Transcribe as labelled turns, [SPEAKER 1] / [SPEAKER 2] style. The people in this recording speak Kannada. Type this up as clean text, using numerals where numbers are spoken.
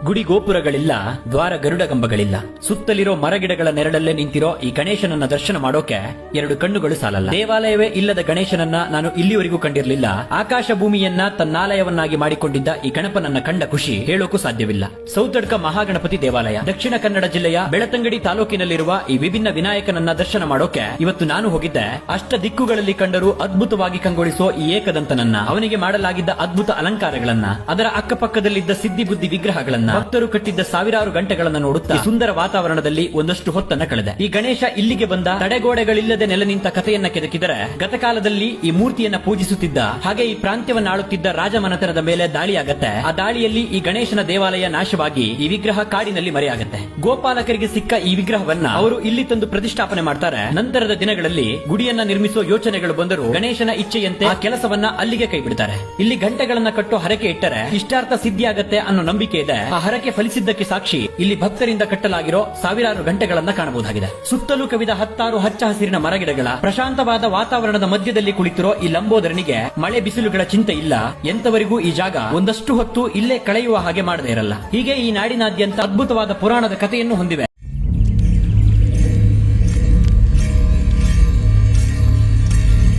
[SPEAKER 1] ಗುಡಿ ಗೋಪುರಗಳಿಲ್ಲ, ದ್ವಾರ ಗರುಡ ಕಂಬಗಳಿಲ್ಲ. ಸುತ್ತಲಿರೋ ಮರಗಿಡಗಳ ನೆರಳಲ್ಲೇ ನಿಂತಿರೋ ಈ ಗಣೇಶನನ್ನ ದರ್ಶನ ಮಾಡೋಕೆ ಎರಡು ಕಣ್ಣುಗಳು ಸಾಲಲ್ಲ. ದೇವಾಲಯವೇ ಇಲ್ಲದ ಗಣೇಶನನ್ನ ನಾನು ಇಲ್ಲಿವರೆಗೂ ಕಂಡಿರಲಿಲ್ಲ. ಆಕಾಶ ಭೂಮಿಯನ್ನ ತನ್ನಾಲಯವನ್ನಾಗಿ ಮಾಡಿಕೊಂಡಿದ್ದ ಈ ಗಣಪನನ್ನ ಕಂಡ ಖುಷಿ ಹೇಳೋಕು ಸಾಧ್ಯವಿಲ್ಲ. ಸೌತಡ್ಕ ಮಹಾಗಣಪತಿ ದೇವಾಲಯ ದಕ್ಷಿಣ ಕನ್ನಡ ಜಿಲ್ಲೆಯ ಬೆಳತಂಗಡಿ ತಾಲೂಕಿನಲ್ಲಿರುವ ಈ ವಿಭಿನ್ನ ವಿನಾಯಕನನ್ನ ದರ್ಶನ ಮಾಡೋಕೆ ಇವತ್ತು ನಾನು ಹೋಗಿದ್ದೆ. ಅಷ್ಟ ದಿಕ್ಕುಗಳಲ್ಲಿ ಕಂಡರೂ ಅದ್ಭುತವಾಗಿ ಕಂಗೊಳಿಸೋ ಈ ಏಕದಂತನನ್ನ, ಅವನಿಗೆ ಮಾಡಲಾಗಿದ್ದ ಅದ್ಭುತ ಅಲಂಕಾರಗಳನ್ನ, ಅದರ ಅಕ್ಕಪಕ್ಕದಲ್ಲಿದ್ದ ಸಿದ್ಧಿ ಬುದ್ಧಿ ವಿಗ್ರಹಗಳನ್ನ, ಭಕ್ತರು ಕಟ್ಟಿದ್ದ ಸಾವಿರಾರು ಗಂಟೆಗಳನ್ನ ನೋಡುತ್ತಾ ಈ ಸುಂದರ ವಾತಾವರಣದಲ್ಲಿ ಒಂದಷ್ಟು ಹೊತ್ತನ್ನ ಕಳೆದೆ. ಈ ಗಣೇಶ ಇಲ್ಲಿಗೆ ಬಂದ ತಡೆಗೋಡೆಗಳಿಲ್ಲದೆ ನೆಲೆ ನಿಂತ ಕಥೆಯನ್ನ ಕೆದಕಿದರೆ, ಗತಕಾಲದಲ್ಲಿ ಈ ಮೂರ್ತಿಯನ್ನ ಪೂಜಿಸುತ್ತಿದ್ದ ಹಾಗೆ ಈ ಪ್ರಾಂತ್ಯವನ್ನ ಆಳುತ್ತಿದ್ದ ರಾಜಮನೆತನದ ಮೇಲೆ ದಾಳಿಯಾಗತ್ತೆ. ಆ ದಾಳಿಯಲ್ಲಿ ಈ ಗಣೇಶನ ದೇವಾಲಯ ನಾಶವಾಗಿ ಈ ವಿಗ್ರಹ ಕಾಡಿನಲ್ಲಿ ಮರೆಯಾಗತ್ತೆ. ಗೋಪಾಲಕರಿಗೆ ಸಿಕ್ಕ ಈ ವಿಗ್ರಹವನ್ನ ಅವರು ಇಲ್ಲಿ ತಂದು ಪ್ರತಿಷ್ಠಾಪನೆ ಮಾಡ್ತಾರೆ. ನಂತರದ ದಿನಗಳಲ್ಲಿ ಗುಡಿಯನ್ನ ನಿರ್ಮಿಸುವ ಯೋಚನೆಗಳು ಬಂದರೂ ಗಣೇಶನ ಇಚ್ಛೆಯಂತೆ ಆ ಕೆಲಸವನ್ನ ಅಲ್ಲಿಗೆ ಕೈ ಬಿಡ್ತಾರೆ. ಇಲ್ಲಿ ಗಂಟೆಗಳನ್ನ ಕಟ್ಟೋ ಹರಕೆ ಇಟ್ಟರೆ ಇಷ್ಟಾರ್ಥ ಸಿದ್ಧಿಯಾಗತ್ತೆ ಅನ್ನೋ ನಂಬಿಕೆ ಇದೆ. ಆ ಹರಕೆ ಫಲಿಸಿದ್ದಕ್ಕೆ ಸಾಕ್ಷಿ ಇಲ್ಲಿ ಭಕ್ತರಿಂದ ಕಟ್ಟಲಾಗಿರೋ ಸಾವಿರಾರು ಗಂಟೆಗಳನ್ನ ಕಾಣಬಹುದಾಗಿದೆ. ಸುತ್ತಲೂ ಕವಿದ ಹತ್ತಾರು ಹಚ್ಚ ಹಸಿರಿನ ಮರಗಿಡಗಳ ಪ್ರಶಾಂತವಾದ ವಾತಾವರಣದ ಮಧ್ಯದಲ್ಲಿ ಕುಳಿತಿರೋ ಈ ಲಂಬೋದರನಿಗೆ ಮಳೆ ಬಿಸಿಲುಗಳ ಚಿಂತೆ ಇಲ್ಲ. ಎಂತವರೆಗೂ ಈ ಜಾಗ ಒಂದಷ್ಟು ಹೊತ್ತು ಇಲ್ಲೇ ಕಳೆಯುವ ಹಾಗೆ ಮಾಡದೇ ಇರಲ್ಲ. ಹೀಗೆ ಈ ನಾಡಿನಾದ್ಯಂತ ಅದ್ಭುತವಾದ ಪುರಾಣದ ಕಥೆಯನ್ನು ಹೊಂದಿವೆ.